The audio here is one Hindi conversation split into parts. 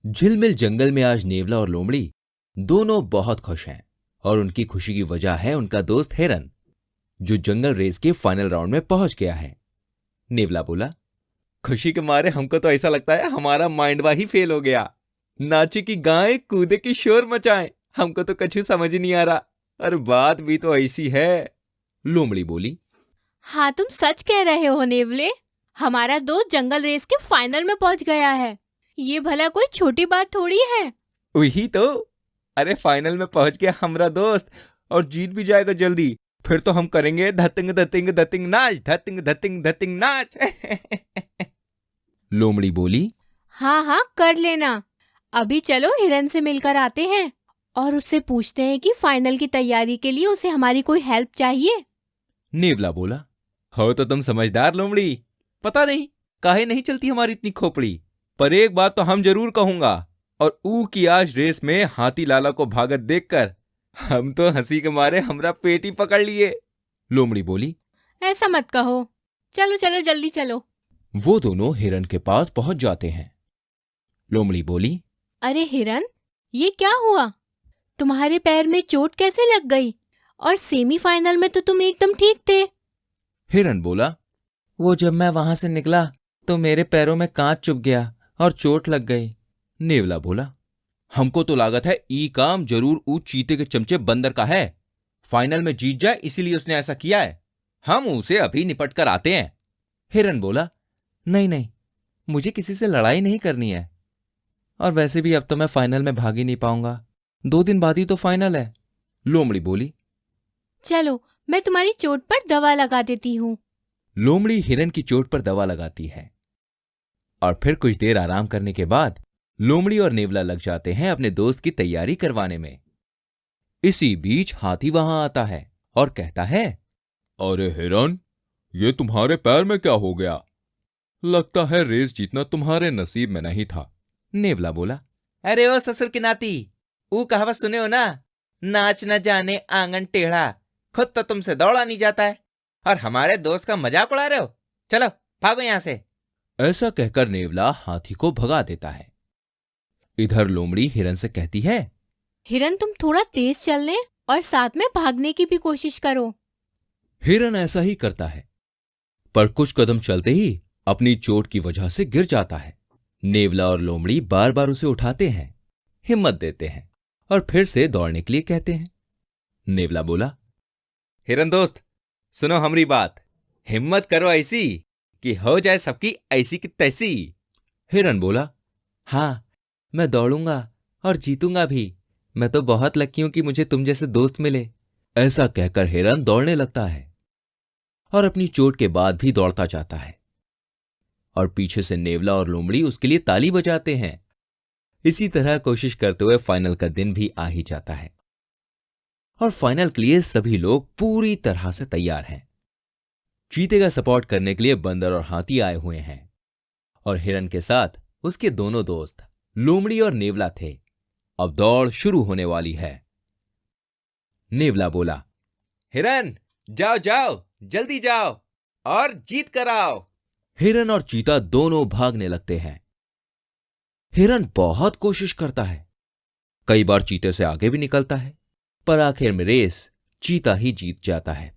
झिलमिल जंगल में आज नेवला और लोमड़ी दोनों बहुत खुश हैं और उनकी खुशी की वजह है उनका दोस्त हिरन, जो जंगल रेस के फाइनल राउंड में पहुंच गया है। नेवला बोला, खुशी के मारे हमको तो ऐसा लगता है हमारा माइंडवा ही फेल हो गया। नाचे की गाय, कूदे की शोर मचाए, हमको तो कछु समझ ही नहीं आ रहा। और बात भी तो ऐसी है। लोमड़ी बोली, हाँ, तुम सच कह रहे हो नेवले। हमारा दोस्त जंगल रेस के फाइनल में पहुंच गया है। ये भला कोई छोटी बात थोड़ी है। वही तो। अरे फाइनल में पहुंच गया हमारा दोस्त और जीत भी जाएगा जल्दी। फिर तो हम करेंगे धतिंग धतिंग धतिंग नाच, धतिंग धतिंग धतिंग नाच। लोमड़ी बोली, हाँ हाँ, कर लेना। अभी चलो हिरन से मिलकर आते हैं और उससे पूछते हैं कि फाइनल की तैयारी के लिए उसे हमारी कोई हेल्प चाहिए। नेवला बोला, हो तो तुम समझदार लोमड़ी। पता नहीं काहे नहीं चलती हमारी इतनी खोपड़ी। पर एक बात तो हम जरूर कहूंगा, और ऊ की आज रेस में हाथी लाला को भागत देखकर हम तो हंसी के मारे हमरा पेट ही पकड़ लिए। लोमड़ी बोली, ऐसा मत कहो। चलो चलो, जल्दी चलो। वो दोनों हिरन के पास पहुंच जाते हैं। लोमड़ी बोली, अरे हिरन, ये क्या हुआ? तुम्हारे पैर में चोट कैसे लग गई? और सेमीफाइनल में तो तुम एकदम ठीक थे। हिरन बोला, वो जब मैं वहां से निकला तो मेरे पैरों में कांच चुभ गया और चोट लग गई। नेवला बोला, हमको तो लागत है ई काम जरूर ऊ चीते के चमचे बंदर का है। फाइनल में जीत जाए इसीलिए उसने ऐसा किया है। हम उसे अभी निपट कर आते हैं। हिरन बोला, नहीं नहीं, मुझे किसी से लड़ाई नहीं करनी है। और वैसे भी अब तो मैं फाइनल में भाग ही नहीं पाऊंगा। 2 दिन बाद ही तो फाइनल है। लोमड़ी बोली, चलो, मैं तुम्हारी चोट पर दवा लगा देती हूँ। लोमड़ी हिरन की चोट पर दवा लगाती है और फिर कुछ देर आराम करने के बाद लोमड़ी और नेवला लग जाते हैं अपने दोस्त की तैयारी करवाने में। इसी बीच हाथी वहां आता है और कहता है, अरे हिरन, ये तुम्हारे पैर में क्या हो गया? लगता है रेस जीतना तुम्हारे नसीब में नहीं था। नेवला बोला, अरे ओ ससुर की नाती, ऊ कहावत सुने हो ना, नाच न जाने आंगन टेढ़ा। खुद तो तुमसे दौड़ा नहीं जाता है और हमारे दोस्त का मजाक उड़ा रहे हो। चलो भागो यहां से। ऐसा कहकर नेवला हाथी को भगा देता है। इधर लोमड़ी हिरन से कहती है, हिरन, तुम थोड़ा तेज चलने और साथ में भागने की भी कोशिश करो। हिरन ऐसा ही करता है, पर कुछ कदम चलते ही अपनी चोट की वजह से गिर जाता है। नेवला और लोमड़ी बार बार उसे उठाते हैं, हिम्मत देते हैं और फिर से दौड़ने के लिए कहते हैं। नेवला बोला, हिरन दोस्त, सुनो हमारी बात। हिम्मत करो ऐसी कि हो जाए सबकी ऐसी की तैसी। हिरन बोला, हाँ, मैं दौड़ूंगा और जीतूंगा भी। मैं तो बहुत लकी हूं कि मुझे तुम जैसे दोस्त मिले। ऐसा कहकर हिरन दौड़ने लगता है और अपनी चोट के बाद भी दौड़ता जाता है और पीछे से नेवला और लोमड़ी उसके लिए ताली बजाते हैं। इसी तरह कोशिश करते हुए फाइनल का दिन भी आ ही जाता है और फाइनल के लिए सभी लोग पूरी तरह से तैयार हैं। चीते का सपोर्ट करने के लिए बंदर और हाथी आए हुए हैं और हिरन के साथ उसके दोनों दोस्त लोमड़ी और नेवला थे। अब दौड़ शुरू होने वाली है। नेवला बोला, हिरन, जाओ जाओ, जल्दी जाओ और जीत कर आओ। हिरन और चीता दोनों भागने लगते हैं। हिरन बहुत कोशिश करता है, कई बार चीते से आगे भी निकलता है, पर आखिर में रेस चीता ही जीत जाता है।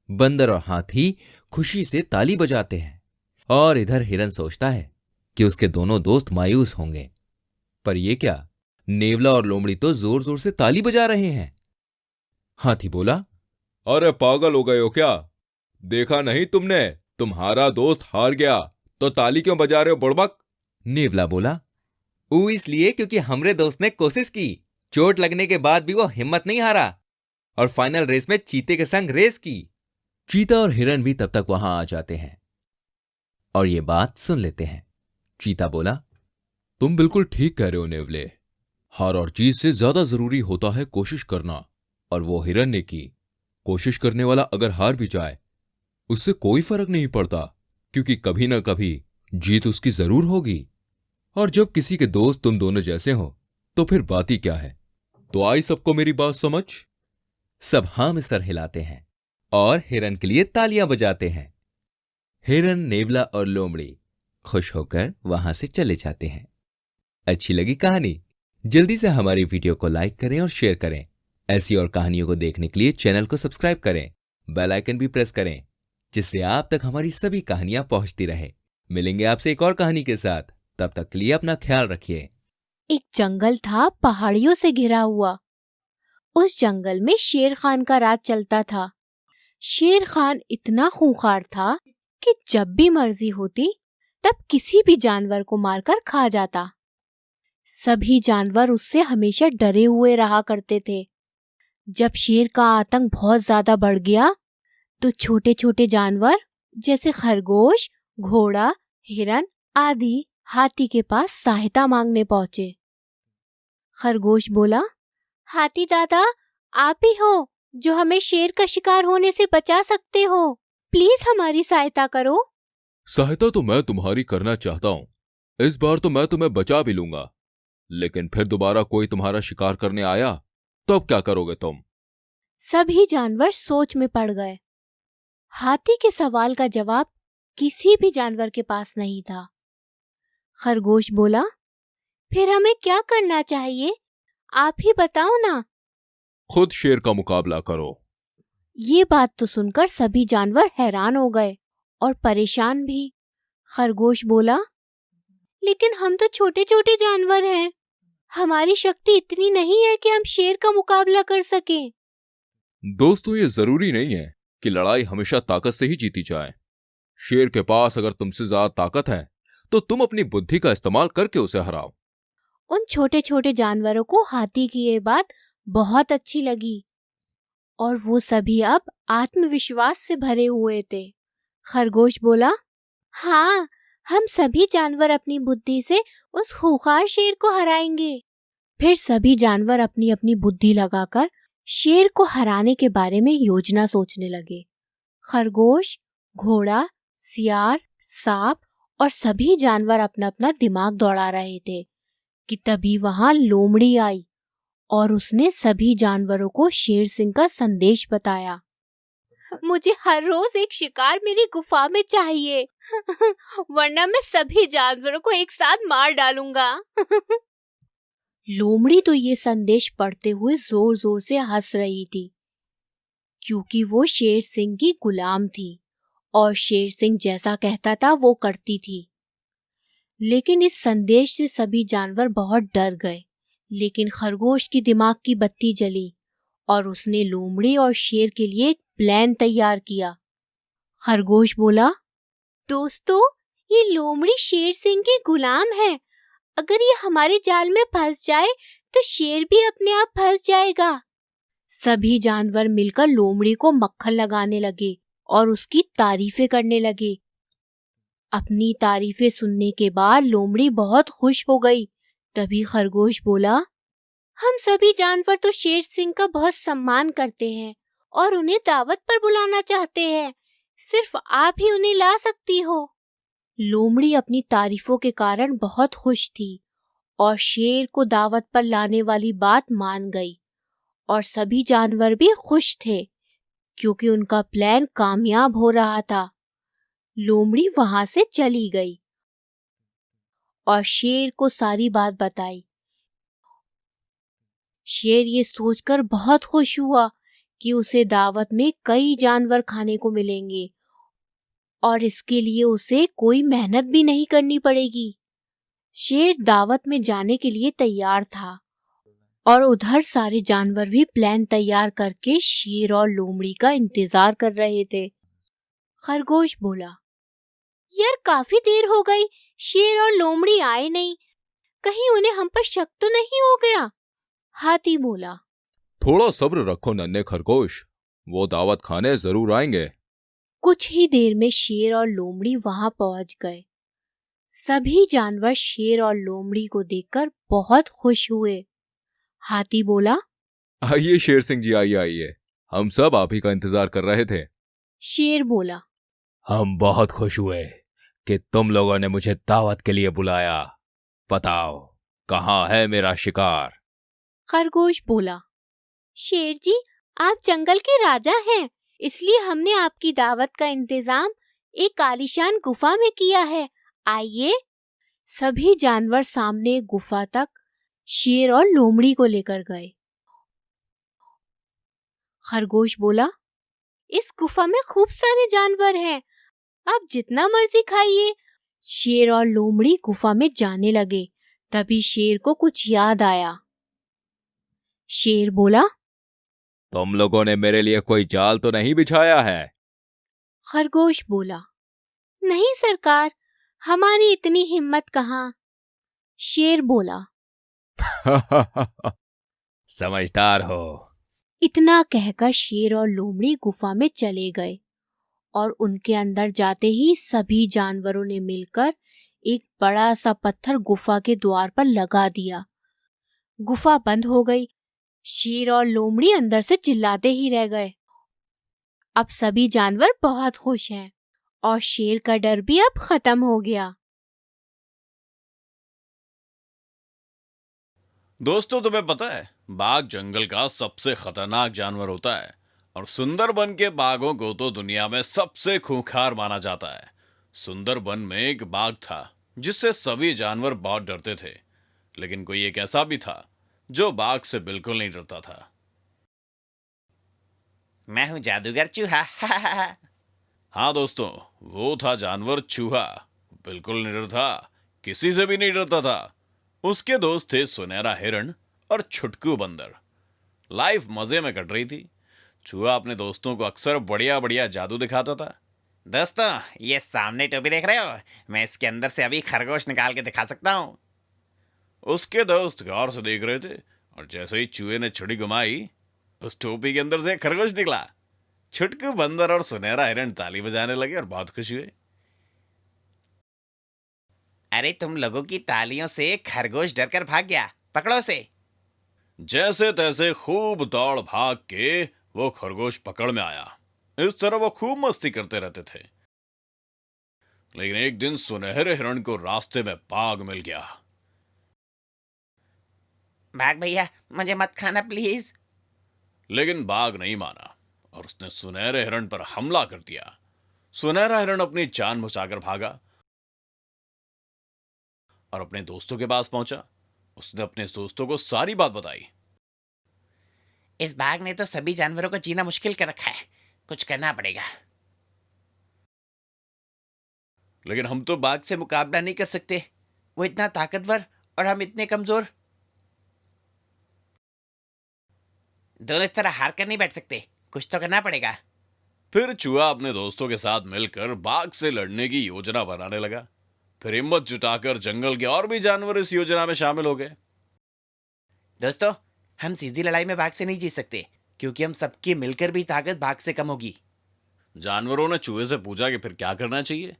बंदर और हाथी खुशी से ताली बजाते हैं और इधर हिरन सोचता है कि उसके दोनों दोस्त मायूस होंगे। पर यह क्या, नेवला और लोमड़ी तो जोर जोर से ताली बजा रहे हैं। हाथी बोला, अरे पागल हो गए हो क्या? देखा नहीं तुमने, तुम्हारा दोस्त हार गया तो ताली क्यों बजा रहे हो बुड़बक? नेवला बोला, वो इसलिए क्योंकि हमरे दोस्त ने कोशिश की। चोट लगने के बाद भी वो हिम्मत नहीं हारा और फाइनल रेस में चीते के संग रेस की। चीता और हिरन भी तब तक वहां आ जाते हैं और ये बात सुन लेते हैं। चीता बोला, तुम बिल्कुल ठीक कह रहे हो नेवले। हार और जीत से ज्यादा जरूरी होता है कोशिश करना, और वो हिरन ने की। कोशिश करने वाला अगर हार भी जाए उससे कोई फर्क नहीं पड़ता, क्योंकि कभी ना कभी जीत उसकी जरूर होगी। और जब किसी के दोस्त तुम दोनों जैसे हो तो फिर बात ही क्या है। तो आई सबको मेरी बात समझ? सब हां में सर हिलाते हैं और हिरन के लिए तालियां बजाते हैं। हिरन, नेवला और लोमड़ी खुश होकर वहां से चले जाते हैं। अच्छी लगी कहानी? जल्दी से हमारी वीडियो को लाइक करें और शेयर करें। ऐसी और कहानियों को देखने के लिए चैनल को सब्सक्राइब करें, बेल आइकन भी प्रेस करें, जिससे आप तक हमारी सभी कहानियां पहुंचती रहे। मिलेंगे आपसे एक और कहानी के साथ। तब तक के लिए अपना ख्याल रखिए। एक जंगल था पहाड़ियों से घिरा हुआ। उस जंगल में शेर खान का राज चलता था। शेर खान इतना खूंखार था कि जब भी मर्जी होती तब किसी भी जानवर को मारकर खा जाता। सभी जानवर उससे हमेशा डरे हुए रहा करते थे। जब शेर का आतंक बहुत ज्यादा बढ़ गया तो छोटे छोटे जानवर जैसे खरगोश, घोड़ा, हिरन आदि हाथी के पास सहायता मांगने पहुंचे। खरगोश बोला, हाथी दादा, आप ही हो जो हमें शेर का शिकार होने से बचा सकते हो। प्लीज हमारी सहायता करो। सहायता तो मैं तुम्हारी करना चाहता हूं। इस बार तो मैं तुम्हें बचा भी लूंगा, लेकिन फिर दोबारा कोई तुम्हारा शिकार करने आया तो अब क्या करोगे तुम? सभी जानवर सोच में पड़ गए। हाथी के सवाल का जवाब किसी भी जानवर के पास नहीं था। खरगोश बोला, फिर हमें क्या करना चाहिए? आप ही बताओ ना। खुद शेर का मुकाबला करो। ये बात तो सुनकर सभी जानवर हैरान हो गए और परेशान भी। खरगोश बोला, लेकिन हम तो छोटे छोटे जानवर हैं। हमारी शक्ति इतनी नहीं है कि हम शेर का मुकाबला कर सकें। दोस्तों, ये जरूरी नहीं है कि लड़ाई हमेशा ताकत से ही जीती जाए। शेर के पास अगर तुमसे ज्यादा ताकत है तो तुम अपनी बुद्धि का इस्तेमाल करके उसे हराओ। उन छोटे छोटे जानवरों को हाथी की ये बात बहुत अच्छी लगी और वो सभी अब आत्मविश्वास से भरे हुए थे। खरगोश बोला, हाँ, हम सभी जानवर अपनी बुद्धि से उस खूंखार शेर को हराएंगे। फिर सभी जानवर अपनी अपनी बुद्धि लगाकर शेर को हराने के बारे में योजना सोचने लगे। खरगोश, घोड़ा, सियार, सांप और सभी जानवर अपना अपना दिमाग दौड़ा रहे थे कि तभी वहां लोमड़ी आई और उसने सभी जानवरों को शेर सिंह का संदेश बताया। मुझे हर रोज एक शिकार मेरी गुफा में चाहिए, वरना मैं सभी जानवरों को एक साथ मार डालूंगा। लोमड़ी तो ये संदेश पढ़ते हुए जोर जोर से हंस रही थी, क्योंकि वो शेर सिंह की गुलाम थी और शेर सिंह जैसा कहता था वो करती थी। लेकिन इस संदेश से सभी जानवर बहुत डर गए। लेकिन खरगोश की दिमाग की बत्ती जली और उसने लोमड़ी और शेर के लिए एक प्लान तैयार किया। खरगोश बोला, दोस्तों, ये लोमड़ी शेर सिंह की गुलाम है। अगर ये हमारे जाल में फंस जाए तो शेर भी अपने आप फंस जाएगा। सभी जानवर मिलकर लोमड़ी को मक्खन लगाने लगे और उसकी तारीफें करने लगे। अपनी तारीफें सुनने के बाद लोमड़ी बहुत खुश हो गई। तभी खरगोश बोला, हम सभी जानवर तो शेर सिंह का बहुत सम्मान करते हैं और उन्हें दावत पर बुलाना चाहते हैं। सिर्फ आप ही उन्हें ला सकती हो। लोमड़ी अपनी तारीफों के कारण बहुत खुश थी और शेर को दावत पर लाने वाली बात मान गई और सभी जानवर भी खुश थे क्योंकि उनका प्लान कामयाब हो रहा था। लोमड़ी वहां से चली गई और शेर को सारी बात बताई। शेर ये सोचकर बहुत खुश हुआ कि उसे दावत में कई जानवर खाने को मिलेंगे और इसके लिए उसे कोई मेहनत भी नहीं करनी पड़ेगी। शेर दावत में जाने के लिए तैयार था और उधर सारे जानवर भी प्लान तैयार करके शेर और लोमड़ी का इंतजार कर रहे थे। खरगोश बोला, यार, काफी देर हो गई, शेर और लोमड़ी आए नहीं। कहीं उन्हें हम पर शक तो नहीं हो गया? हाथी बोला, थोड़ा सब्र रखो नन्हे खरगोश, वो दावत खाने जरूर आएंगे। कुछ ही देर में शेर और लोमड़ी वहां पहुंच गए। सभी जानवर शेर और लोमड़ी को देखकर बहुत खुश हुए। हाथी बोला, आइए शेर सिंह जी, आइए आइए, हम सब आप ही का इंतजार कर रहे थे। शेर बोला, हम बहुत खुश हुए कि तुम लोगों ने मुझे दावत के लिए बुलाया। बताओ, कहाँ है मेरा शिकार? खरगोश बोला, शेर जी, आप जंगल के राजा हैं, इसलिए हमने आपकी दावत का इंतजाम एक आलीशान गुफा में किया है। आइए। सभी जानवर सामने एक गुफा तक शेर और लोमड़ी को लेकर गए। खरगोश बोला, इस गुफा में खूब सारे जानवर हैं, आप जितना मर्जी खाइए। शेर और लोमड़ी गुफा में जाने लगे। तभी शेर को कुछ याद आया। शेर बोला, तुम लोगों ने मेरे लिए कोई जाल तो नहीं बिछाया है? खरगोश बोला, नहीं सरकार, हमारी इतनी हिम्मत कहाँ। शेर बोला, समझदार हो। इतना कहकर शेर और लोमड़ी गुफा में चले गए और उनके अंदर जाते ही सभी जानवरों ने मिलकर एक बड़ा सा पत्थर गुफा के द्वार पर लगा दिया। गुफा बंद हो गई। शेर और लोमड़ी अंदर से चिल्लाते ही रह गए। अब सभी जानवर बहुत खुश हैं और शेर का डर भी अब खत्म हो गया। दोस्तों, तुम्हें पता है बाघ जंगल का सबसे खतरनाक जानवर होता है और सुंदरबन के बाघों को तो दुनिया में सबसे खूंखार माना जाता है। सुंदरबन में एक बाघ था जिससे सभी जानवर बहुत डरते थे, लेकिन कोई एक ऐसा भी था जो बाघ से बिल्कुल नहीं डरता था। मैं हूं जादूगर चूहा। हाँ दोस्तों, वो था जानवर चूहा। बिल्कुल निडर था, किसी से भी नहीं डरता था। उसके दोस्त थे सुनहरा हिरण और छुटकू बंदर। लाइफ मजे में कट रही थी। चूहा अपने दोस्तों को अक्सर बढ़िया बढ़िया जादू दिखाता था। दोस्तों, ये सामने टोपी देख रहे हो? मैं इसके अंदर से अभी खरगोश निकाल के दिखा सकता हूं। उसके दोस्त गौर से देख रहे थे और जैसे ही चूहे ने छड़ी घुमाई, उस टोपी के अंदर से एक खरगोश निकला। छुटकू बंदर और सुनहरा हिरण ताली बजाने लगे और बहुत खुश हुए। अरे, तुम लोगों की तालियों से खरगोश डरकर भाग गया, पकड़ो उसे। जैसे तैसे खूब दौड़ भाग के वो खरगोश पकड़ में आया। इस तरह वो खूब मस्ती करते रहते थे। लेकिन एक दिन सुनहरे हिरण को रास्ते में बाघ मिल गया। बाघ भैया, मुझे मत खाना प्लीज। लेकिन बाघ नहीं माना और उसने सुनहरे हिरण पर हमला कर दिया। सुनहरा हिरण अपनी जान बचाकर भागा और अपने दोस्तों के पास पहुंचा। उसने अपने दोस्तों को सारी बात बताई। इस बाघ ने तो सभी जानवरों को जीना मुश्किल कर रखा है, कुछ करना पड़ेगा। लेकिन हम तो बाघ से मुकाबला नहीं कर सकते, वो इतना ताकतवर और हम इतने कमजोर। दोनों इस तरह हार कर नहीं बैठ सकते, कुछ तो करना पड़ेगा। फिर चूहा अपने दोस्तों के साथ मिलकर बाघ से लड़ने की योजना बनाने लगा। फिर हिम्मत जुटाकर जंगल के और भी जानवर इस योजना में शामिल हो गए। दोस्तों, हम सीधी लड़ाई में बाघ से नहीं जीत सकते, क्योंकि हम सबकी मिलकर भी ताकत बाघ से कम होगी। जानवरों ने चूहे से पूछा कि फिर क्या करना चाहिए।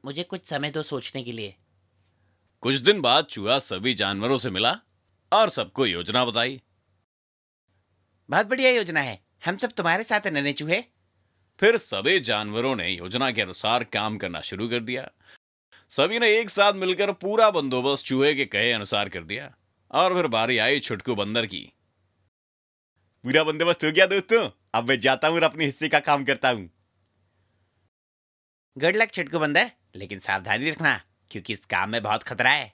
मुझे कुछ समय दो सोचने के लिए। कुछ दिन बाद चूहा सभी जानवरों से मिला और सबको योजना बताई। बहुत बढ़िया योजना है, हम सब तुम्हारे साथ हैं नन्हे चूहे। फिर सभी जानवरों ने योजना के अनुसार काम करना शुरू कर दिया। सभी ने एक साथ मिलकर पूरा बंदोबस्त चूहे के कहे अनुसार कर दिया और फिर बारी आई छुटकू बंदर की। पूरा बंदोबस्त हो गया दोस्तों, अब मैं जाता हूं और अपने हिस्से का काम करता हूं। गुड लक छुटकू बंदर, लेकिन सावधानी रखना क्योंकि इस काम में बहुत खतरा है।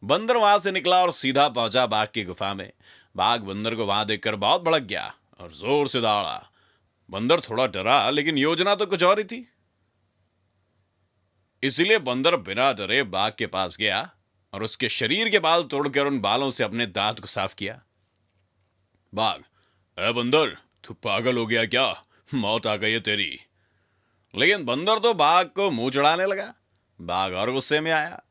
बंदर वहां से निकला और सीधा पहुंचा बाघ की गुफा में। बाघ बंदर को वहां देखकर बहुत भड़क गया और जोर से दौड़ा। बंदर थोड़ा डरा, लेकिन योजना तो कुछ और ही थी। इसलिए बंदर बिना डरे बाघ के पास गया और उसके शरीर के बाल तोड़कर उन बालों से अपने दांत को साफ किया। बाघ, ए बंदर, तू पागल हो गया क्या? मौत आ गई है तेरी। लेकिन बंदर तो बाघ को मुंह चढ़ाने लगा। बाघ और गुस्से में आया।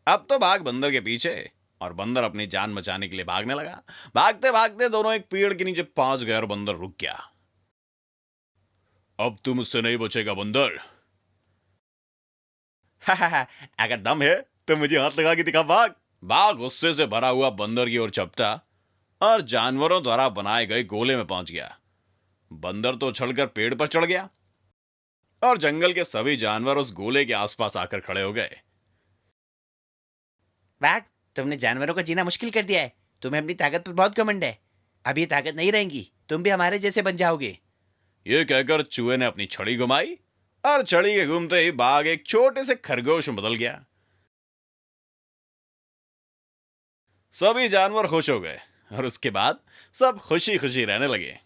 अब तो बाघ बंदर के पीछे और बंदर अपनी जान बचाने के लिए भागने लगा। भागते भागते दोनों एक पेड़ के नीचे पहुंच गए और बंदर रुक गया। अब तू मुझसे नहीं बचेगा बंदर। अगर दम है तो मुझे हाथ लगा के दिखा बाघ। बाघ गुस्से से भरा हुआ बंदर की ओर चपटा और जानवरों द्वारा बनाए गए गोले में पहुंच गया। बंदर तो उछलकर पेड़ पर चढ़ गया और जंगल के सभी जानवर उस गोले के आसपास आकर खड़े हो गए। बाघ, तुमने जानवरों को जीना मुश्किल कर दिया है। तुम्हें अपनी ताकत पर बहुत घमंड है। अब ये ताकत नहीं रहेगी, तुम भी हमारे जैसे बन जाओगे। ये कहकर चूहे ने अपनी छड़ी घुमाई और छड़ी के घूमते ही बाघ एक छोटे से खरगोश में बदल गया। सभी जानवर खुश हो गए और उसके बाद सब खुशी खुशी रहने लगे।